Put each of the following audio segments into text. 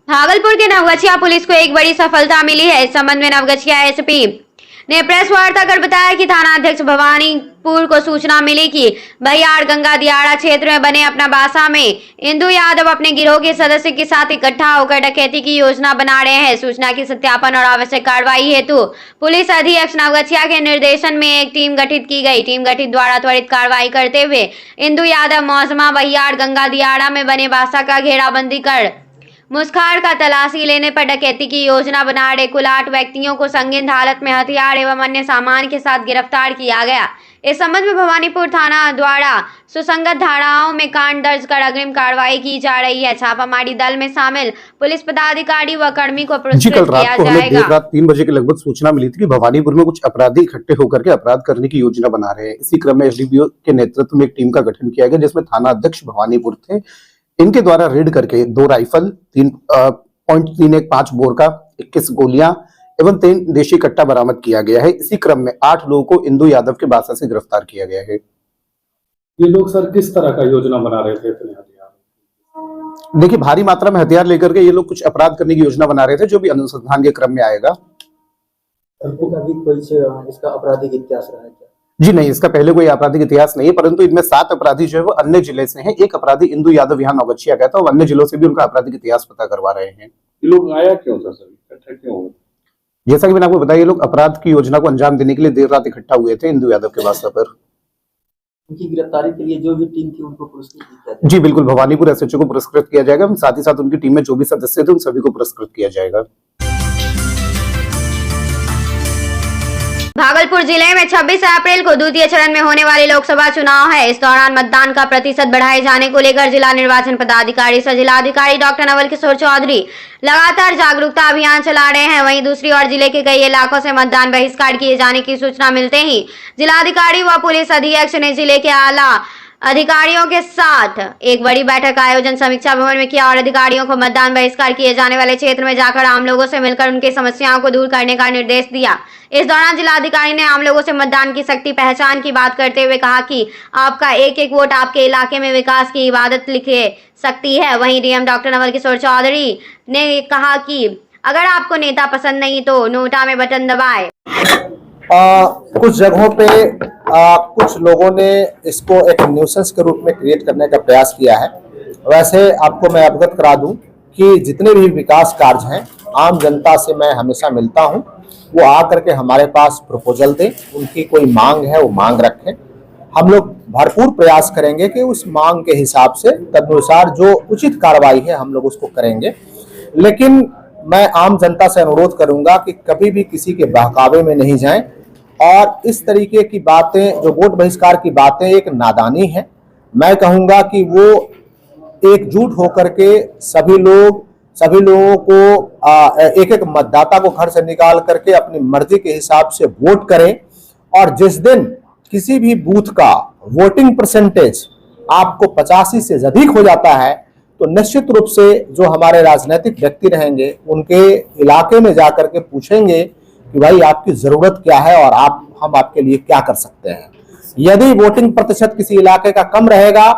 भागलपुर के नवगछिया पुलिस को एक बड़ी सफलता मिली है। इस संबंध में नवगछिया एसपी ने प्रेस वार्ता कर बताया कि थाना अध्यक्ष भवानीपुर को सूचना मिली कि बहियाड़ गंगा दियाड़ा क्षेत्र में बने अपना बासा में इंदु यादव अपने गिरोह के सदस्य के साथ इकट्ठा होकर डकैती की योजना बना रहे हैं। सूचना की सत्यापन और आवश्यक कार्रवाई हेतु पुलिस अधीक्षक नवगछिया के निर्देशन में एक टीम गठित की गई। टीम गठित द्वारा त्वरित कार्रवाई करते हुए इंदु यादव मौजमा बहियाड़ गंगा दियाड़ा में बने बासा का घेराबंदी कर मुस्खार का तलाशी लेने पर डकैती की योजना बना रहे कुल 8 व्यक्तियों को संदिग्ध हालत में हथियार एवं अन्य सामान के साथ गिरफ्तार किया गया। इस संबंध में भवानीपुर थाना द्वारा सुसंगत धाराओं में कांड दर्ज कर अग्रिम कार्रवाई की जा रही है। छापामारी दल में शामिल पुलिस पदाधिकारी व कर्मी को पुरस्कृत किया जाएगा। देर रात 3 बजे के लगभग सूचना मिली थी कि भवानीपुर में कुछ अपराधी इकट्ठे होकर के अपराध करने की योजना बना रहे हैं। इसी क्रम में एसडीपीओ के नेतृत्व में एक टीम का गठन किया गया, जिसमें थाना अध्यक्ष भवानीपुर थे। इनके द्वारा रेड करके 2 राइफल, 3.315 बोर का 21 गोलियां एवं 3 देशी कट्टा बरामद किया गया है। इसी क्रम में 8 लोगों को इंदु यादव के बासा से गिरफ्तार किया गया है। ये लोग सर किस तरह का योजना बना रहे थे इतने हथियार? देखिए, भारी मात्रा में हथियार लेकर के ये लोग कुछ अपराध करने की योजना बना रहे थे, जो भी अनुसंधान के क्रम में आएगा। अभी कोई इसका आपराधिक इतिहास रहा है क्या? जी नहीं, इसका पहले कोई आपराधिक इतिहास नहीं है, परंतु इनमें 7 अपराधी जो है वो अन्य जिले से हैं। एक अपराधी इंदु यादव यहाँ नवगछिया गया था और अन्य जिलों से भी उनका आपराधिक इतिहास पता करवा रहे हैं। ये लोग आया क्यों था सर, इकट्ठा क्यों हुए? जैसा कि मैंने आपको बताया, ये लोग अपराध की योजना को अंजाम देने के लिए देर रात इकट्ठा हुए थे इंदु यादव के बासा पर। उनकी गिरफ्तारी के लिए जो भी टीम थी उनको पुरस्कृत किया जाएगा? जी बिल्कुल, भवानीपुर एसएचओ को पुरस्कृत किया जाएगा। साथ ही साथ उनकी टीम में जो भी सदस्य थे उन सभी को पुरस्कृत किया जाएगा। भागलपुर जिले में 26 अप्रैल को द्वितीय चरण में होने वाले लोकसभा चुनाव है। इस दौरान मतदान का प्रतिशत बढ़ाए जाने को लेकर जिला निर्वाचन पदाधिकारी सह जिलाधिकारी डॉक्टर नवल किशोर चौधरी लगातार जागरूकता अभियान चला रहे हैं। वहीं दूसरी ओर जिले के कई इलाकों से मतदान बहिष्कार किए जाने की सूचना मिलते ही जिलाधिकारी व पुलिस अधीक्षक ने जिले के आला अधिकारियों के साथ एक बड़ी बैठक का आयोजन समीक्षा भवन में किया और अधिकारियों को मतदान बहिष्कार किए जाने वाले क्षेत्र में जाकर आम लोगों से मिलकर उनकी समस्याओं को दूर करने का निर्देश दिया। इस दौरान जिलाधिकारी ने आम लोगों से मतदान की शक्ति पहचान की बात करते हुए कहा कि आपका एक एक वोट आपके इलाके में विकास की इबादत लिखे सकती है। वहीं डीएम डॉक्टर नवल किशोर चौधरी ने कहा कि अगर आपको नेता पसंद नहीं तो नोटा में बटन दबाए। कुछ जगहों पे कुछ लोगों ने इसको एक न्यूसेंस के रूप में क्रिएट करने का प्रयास किया है। वैसे आपको मैं अवगत करा दूं कि जितने भी विकास कार्य हैं, आम जनता से मैं हमेशा मिलता हूं, वो आकर के हमारे पास प्रपोजल दें। उनकी कोई मांग है वो मांग रखें, हम लोग भरपूर प्रयास करेंगे कि उस मांग के हिसाब से तदनुसार जो उचित कार्रवाई है हम लोग उसको करेंगे। लेकिन मैं आम जनता से अनुरोध करूंगा कि कभी भी किसी के बहकावे में नहीं जाएं और इस तरीके की बातें, जो वोट बहिष्कार की बातें, एक नादानी है। मैं कहूंगा कि वो एकजुट होकर के सभी लोगों को एक एक मतदाता को घर से निकाल करके अपनी मर्जी के हिसाब से वोट करें। और जिस दिन किसी भी बूथ का वोटिंग परसेंटेज आपको 85 से अधिक हो जाता है तो निश्चित रूप से जो हमारे राजनीतिक व्यक्ति रहेंगे उनके इलाके में जाकर के पूछेंगे कि भाई आपकी जरूरत क्या है और हम आपके लिए क्या कर सकते हैं। यदि वोटिंग प्रतिशत किसी इलाके का कम रहेगा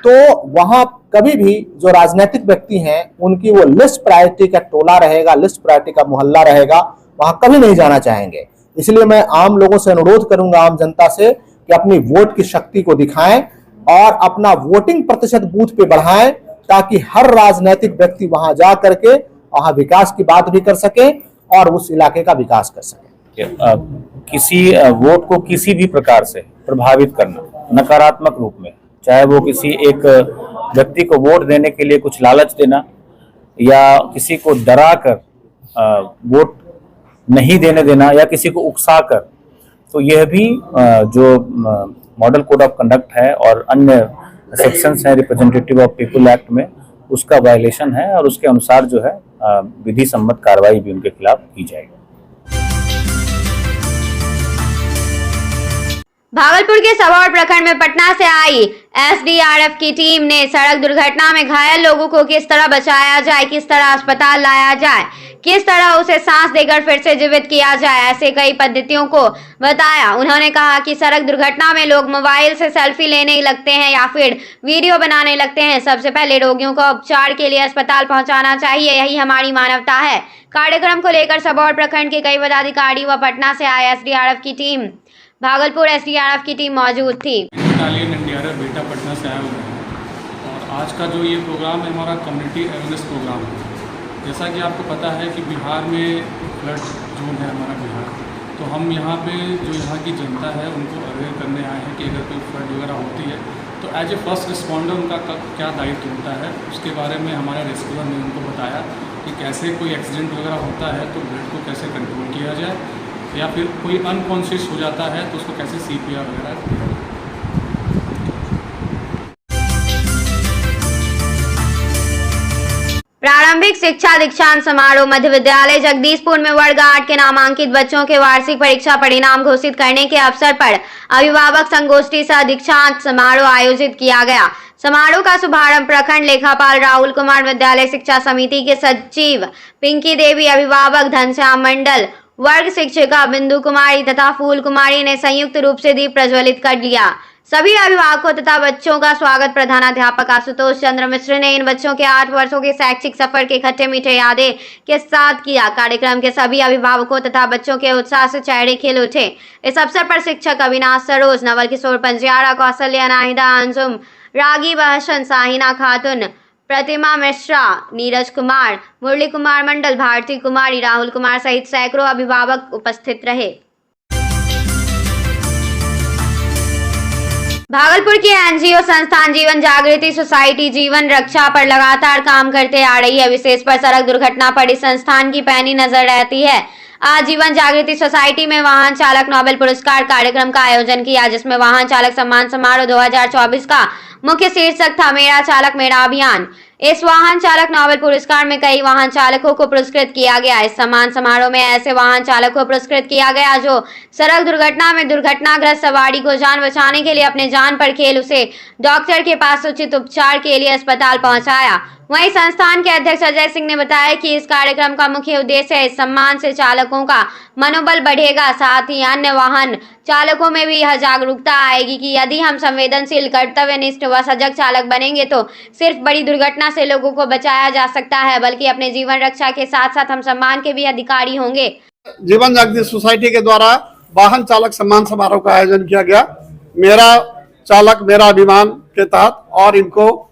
तो वहां कभी भी जो राजनीतिक व्यक्ति हैं उनकी वो लिस्ट प्रायोरिटी का टोला रहेगा, लिस्ट प्रायोरिटी का मोहल्ला रहेगा, वहां कभी नहीं जाना चाहेंगे। इसलिए मैं आम लोगों से अनुरोध करूंगा, आम जनता से, कि अपनी वोट की शक्ति को दिखाएं और अपना वोटिंग प्रतिशत बूथ पे बढ़ाएं, ताकि हर राजनीतिक व्यक्ति वहां जा करके वहां विकास की बात भी कर सके और उस इलाके का विकास कर सके। किसी वोट को किसी भी प्रकार से प्रभावित करना नकारात्मक रूप में, चाहे वो किसी एक व्यक्ति को वोट देने के लिए कुछ लालच देना या किसी को डरा कर वोट नहीं देने देना या किसी को उकसा कर, तो यह भी जो मॉडल कोड ऑफ कंडक्ट है और अन्य सेक्शंस हैं रिप्रेजेंटेटिव ऑफ पीपल एक्ट में, उसका वायलेशन है और उसके अनुसार जो है विधि सम्मत कार्रवाई भी उनके खिलाफ की जाएगी। भागलपुर के सबौर प्रखंड में पटना से आई एसडीआरएफ की टीम ने सड़क दुर्घटना में घायल लोगों को किस तरह बचाया जाए, किस तरह अस्पताल लाया जाए, किस तरह उसे सांस देकर फिर से जीवित किया जाए, ऐसे कई पद्धतियों को बताया। उन्होंने कहा कि सड़क दुर्घटना में लोग मोबाइल से सेल्फी लेने लगते हैं या फिर वीडियो बनाने लगते हैं। सबसे पहले रोगियों को उपचार के लिए अस्पताल पहुंचाना चाहिए, यही हमारी मानवता है। कार्यक्रम को लेकर सबौर प्रखंड के कई पदाधिकारी व पटना से आए एसडीआरएफ की टीम, भागलपुर एसडीआरएफ की टीम मौजूद थी। एनडीआरएफ बेटा पटना से आया हुआ है और आज का जो ये प्रोग्राम है हमारा कम्युनिटी अवेयरनेस प्रोग्राम है। जैसा कि आपको पता है कि बिहार में फ्लड जोन है हमारा बिहार, तो हम यहाँ पे जो यहाँ की जनता है उनको अवेयर करने आए हैं कि अगर कोई फ्लड वगैरह होती है तो एज ए फर्स्ट रिस्पॉन्डर उनका क्या दायित्व होता है, उसके बारे में हमारे रेस्क्यूअर ने उनको बताया कि कैसे कोई एक्सीडेंट वगैरह होता है तो ब्लड को कैसे कंट्रोल किया जाए, या फिर कोई अनकॉन्शियस हो जाता है तो उसको कैसे CPR वगैरह किया जाए। प्रारंभिक शिक्षा दीक्षांत समारोह मध्य विद्यालय जगदीशपुर में वर्ग 8 के नामांकित बच्चों के वार्षिक परीक्षा परिणाम घोषित करने के अवसर पर अभिभावक संगोष्ठी सह दीक्षांत समारोह आयोजित किया गया। समारोह का शुभारंभ प्रखंड लेखापाल राहुल कुमार, विद्यालय शिक्षा समिति के सचिव पिंकी देवी, अभिभावक घनश्याम मंडल, वर्ग शिक्षिका बिंदु कुमारी तथा फूल कुमारी ने संयुक्त रूप से दीप प्रज्वलित कर लिया। सभी अभिभावकों तथा बच्चों का स्वागत प्रधानाध्यापक आशुतोष चंद्र मिश्र ने इन बच्चों के 8 वर्षों के शैक्षिक सफर के खट्टे मीठे यादें के साथ किया। कार्यक्रम के सभी अभिभावकों तथा बच्चों के उत्साह से चेहरे खिल उठे। इस अवसर पर शिक्षक अविनाश सरोज, नवल किशोर पंजियारा, कौशल्या, नाहिदा, अंजुम, रागी बहसन, साहिना खातून, प्रतिमा मिश्रा, नीरज कुमार, मुरली कुमार मंडल, भारती कुमारी, राहुल कुमार सहित सैकड़ों अभिभावक उपस्थित रहे। भागलपुर की एनजीओ संस्थान जीवन जागृति सोसाइटी जीवन रक्षा पर लगातार काम करते आ रही है। विशेष पर सड़क दुर्घटना पर इस संस्थान की पैनी नजर रहती है। आज जीवन जागृति सोसाइटी में वाहन चालक नोबेल पुरस्कार कार्यक्रम का आयोजन किया, जिसमें वाहन चालक सम्मान समारोह 2024 का मुख्य शीर्षक था मेरा चालक मेरा अभियान। इस वाहन चालक नोबेल पुरस्कार में कई वाहन चालकों को पुरस्कृत किया गया। इस सम्मान समारोह में ऐसे वाहन चालक को पुरस्कृत किया गया जो सड़क दुर्घटना में दुर्घटनाग्रस्त सवारी को जान बचाने के लिए अपने जान पर खेल उसे डॉक्टर के पास उचित उपचार के लिए अस्पताल पहुंचाया। वहीं संस्थान के अध्यक्ष अजय सिंह ने बताया कि इस कार्यक्रम का मुख्य उद्देश्य है इस सम्मान से चालकों का मनोबल बढ़ेगा, साथ ही अन्य वाहन चालकों में भी यह जागरूकता आएगी कि यदि हम संवेदनशील, कर्तव्यनिष्ठ व सजग चालक बनेंगे तो सिर्फ बड़ी दुर्घटना से लोगों को बचाया जा सकता है, बल्कि अपने जीवन रक्षा के साथ साथ हम सम्मान के भी अधिकारी होंगे। जीवन जागृति सोसाइटी के द्वारा वाहन चालक सम्मान समारोह का आयोजन किया गया, मेरा चालक मेरा अभिमान के तहत, और इनको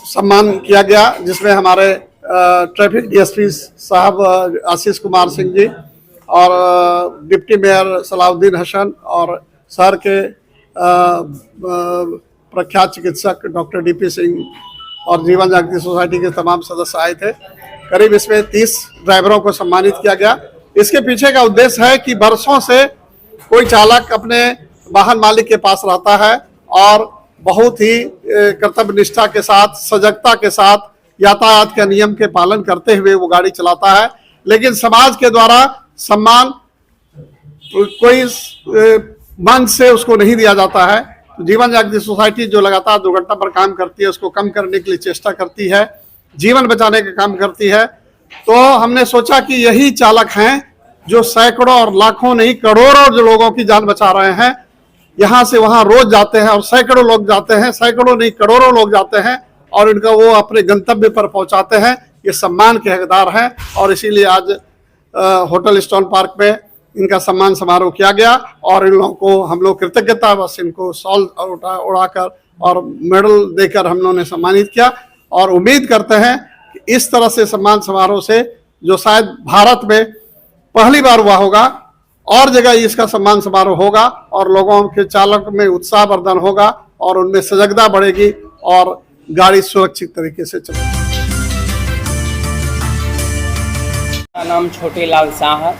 सम्मान किया गया, जिसमें हमारे ट्रैफिक डीएसपी साहब आशीष कुमार सिंह जी और डिप्टी मेयर सलाउद्दीन हसन और शहर के प्रख्यात चिकित्सक डॉक्टर DP सिंह और जीवन जागृति सोसाइटी के तमाम सदस्य आए थे। करीब इसमें 30 ड्राइवरों को सम्मानित किया गया। इसके पीछे का उद्देश्य है कि बरसों से कोई चालक अपने वाहन मालिक के पास रहता है और बहुत ही कर्तव्य निष्ठा के साथ, सजगता के साथ, यातायात के नियम के पालन करते हुए वो गाड़ी चलाता है, लेकिन समाज के द्वारा सम्मान कोई मंच से उसको नहीं दिया जाता है। तो जीवन जागृति सोसाइटी जो लगातार दुर्घटना पर काम करती है, उसको कम करने के लिए चेष्टा करती है, जीवन बचाने का काम करती है। तो हमने सोचा कि यही चालक हैं जो सैकड़ों और लाखों नहीं करोड़ों जो लोगों की जान बचा रहे हैं। यहाँ से वहाँ रोज जाते हैं और सैकड़ों लोग जाते हैं, सैकड़ों नहीं करोड़ों लोग जाते हैं और इनका वो अपने गंतव्य पर पहुँचाते हैं। ये सम्मान के हकदार हैं और इसीलिए आज होटल स्टोन पार्क में इनका सम्मान समारोह किया गया और इन लोगों को हम लोग कृतज्ञता बस इनको शॉल उड़ाकर और मेडल देकर हम लोगों ने सम्मानित किया और उम्मीद करते हैं कि इस तरह से सम्मान समारोह से, जो शायद भारत में पहली बार हुआ होगा, और जगह इसका सम्मान समारोह होगा और लोगों के चालक में उत्साह वर्धन होगा और उनमें सजगता बढ़ेगी और गाड़ी सुरक्षित तरीके से चलेगी। मेरा नाम छोटे लाल शाह है,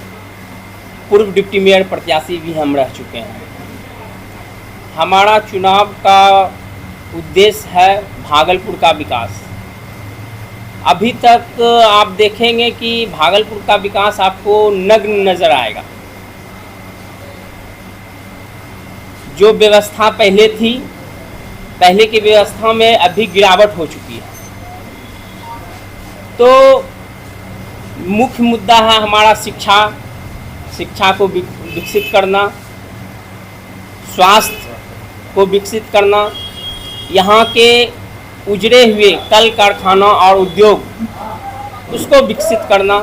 पूर्व डिप्टी मेयर प्रत्याशी भी हम रह चुके हैं। हमारा चुनाव का उद्देश्य है भागलपुर का विकास। अभी तक आप देखेंगे कि भागलपुर का विकास आपको नग्न नजर आएगा। जो व्यवस्था पहले थी, पहले की व्यवस्था में अभी गिरावट हो चुकी है। तो मुख्य मुद्दा है हमारा शिक्षा को विकसित करना, स्वास्थ्य को विकसित करना, यहाँ के उजड़े हुए कल कारखाना और उद्योग उसको विकसित करना।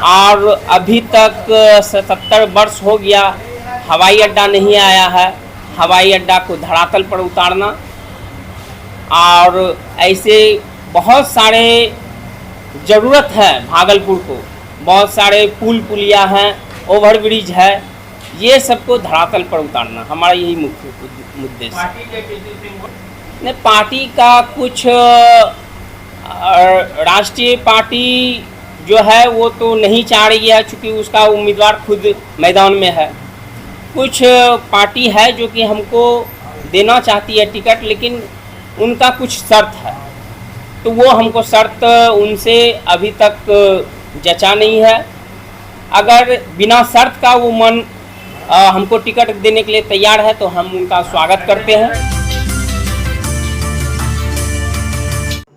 और अभी तक 77 वर्ष हो गया, हवाई अड्डा नहीं आया है, हवाई अड्डा को धरातल पर उतारना। और ऐसे बहुत सारे ज़रूरत है भागलपुर को, बहुत सारे पुल पुलिया हैं, ओवरब्रिज है, ये सबको धरातल पर उतारना हमारा यही मुख्य उद्देश्य है। पार्टी का कुछ राष्ट्रीय पार्टी जो है वो तो नहीं चाह रही है, चूँकि उसका उम्मीदवार खुद मैदान में है। कुछ पार्टी है जो कि हमको देना चाहती है टिकट, लेकिन उनका कुछ शर्त है, तो वो हमको शर्त उनसे अभी तक जचा नहीं है। अगर बिना शर्त का वो मन हमको टिकट देने के लिए तैयार है तो हम उनका स्वागत करते हैं।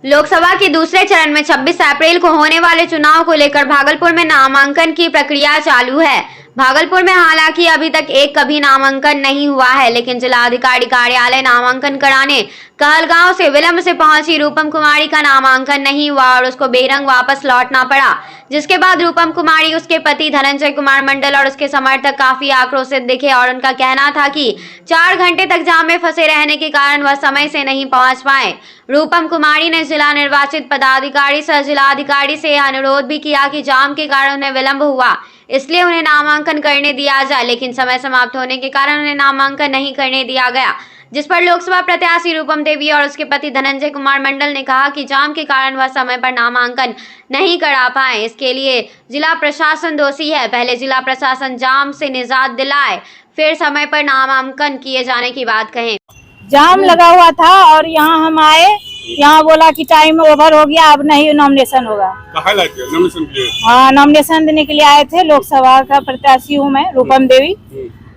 लोकसभा के दूसरे चरण में 26 अप्रैल को होने वाले चुनाव को लेकर भागलपुर में नामांकन की प्रक्रिया चालू है। भागलपुर में हालांकि अभी तक एक कभी नामांकन नहीं हुआ है, लेकिन जिलाधिकारी कार्यालय नामांकन कराने कहलगांव से विलंब से पहुंची रूपम कुमारी का नामांकन नहीं हुआ और उसको बेरंग वापस लौटना पड़ा, जिसके बाद रूपम कुमारी, उसके पति धनंजय कुमार मंडल और उसके समर्थक काफी आक्रोशित दिखे और उनका कहना था कि 4 घंटे तक जाम में फंसे रहने के कारण वह समय से नहीं पहुंच पाए। रूपम कुमारी ने जिला निर्वाचित पदाधिकारी सह जिलाधिकारी से अनुरोध भी किया कि जाम के कारण उन्हें विलंब हुआ, इसलिए उन्हें नामांकन करने दिया जाए, लेकिन समय समाप्त होने के कारण उन्हें नामांकन नहीं करने दिया गया, जिस पर लोकसभा प्रत्याशी रूपम देवी और उसके पति धनंजय कुमार मंडल ने कहा कि जाम के कारण वह समय पर नामांकन नहीं करा पाए। इसके लिए जिला प्रशासन दोषी है। पहले जिला प्रशासन जाम से निजात दिलाए, फिर समय पर नामांकन किए जाने की बात कहें। जाम लगा हुआ था और यहाँ हम आए, यहाँ बोला कि टाइम ओवर हो गया, अब नहीं नॉमिनेशन होगा। नॉमिनेशन के लिए? हाँ, नॉमिनेशन देने के लिए आए थे। लोकसभा का प्रत्याशी हूँ मैं, रूपम देवी।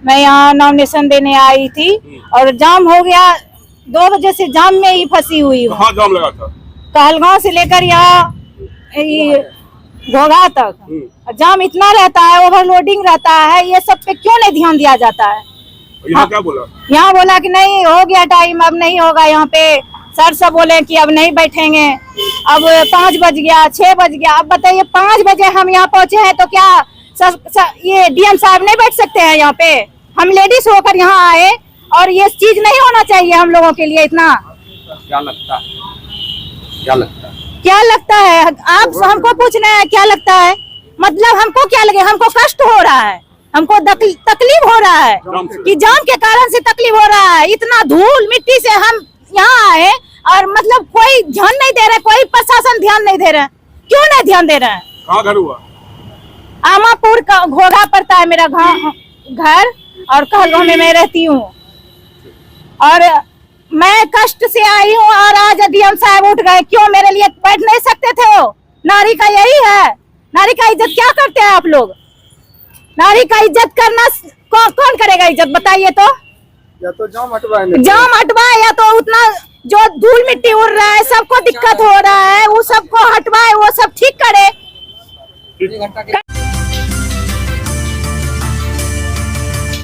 मैं यहाँ नॉमिनेशन देने आई थी और जाम हो गया। 2 बजे से जाम में ही फंसी हुई हूँ। कहाँ जाम लगा था? कहलगांव से लेकर यहाँ घोघा तक जाम इतना रहता है, ओवरलोडिंग रहता है। ये सब पे क्यों नहीं ध्यान दिया जाता है? यहाँ क्या बोला? यहाँ बोला कि नहीं हो गया टाइम, अब नहीं होगा। यहाँ पे सर सब बोले कि अब नहीं बैठेंगे। अब 5 बज गया, 6 बज गया। अब बताइए 5 बजे हम यहाँ पहुँचे हैं तो क्या ये डीएम साहब नहीं बैठ सकते हैं यहाँ पे? हम लेडीज होकर यहाँ आए और ये चीज नहीं होना चाहिए हम लोगों के लिए इतना। क्या लगता है? क्या लगता है? आप हमको पूछ रहे हैं क्या लगता है? मतलब हमको क्या लगे? हमको कष्ट हो रहा है, हमको तकलीफ हो रहा है कि जाम के कारण से तकलीफ हो रहा है। इतना धूल मिट्टी से हम यहाँ आए और मतलब कोई ध्यान नहीं दे रहा है, कोई प्रशासन ध्यान नहीं दे रहा है। क्यों नहीं ध्यान दे रहा है? कहाँ घर हुआ? आमापुर का घोघा पड़ता है मेरा घर और कहलगांव में मैं रहती हूँ। और मैं कष्ट से आई हूँ और आज डीएम साहब उठ गए। क्यों मेरे लिए बैठ नहीं सकते थे? वो नारी का यही है। नारी का इज्जत क्या करते हैं आप लोग? नारी का इज्जत करना कौन करेगा इज्जत? बताइए तो। या तो जाम हटवाए या तो उतना जो धूल मिट्टी उड़ रहा है, सबको दिक्कत हो रहा है, वो सबको हटवाए, वो सब ठीक करे।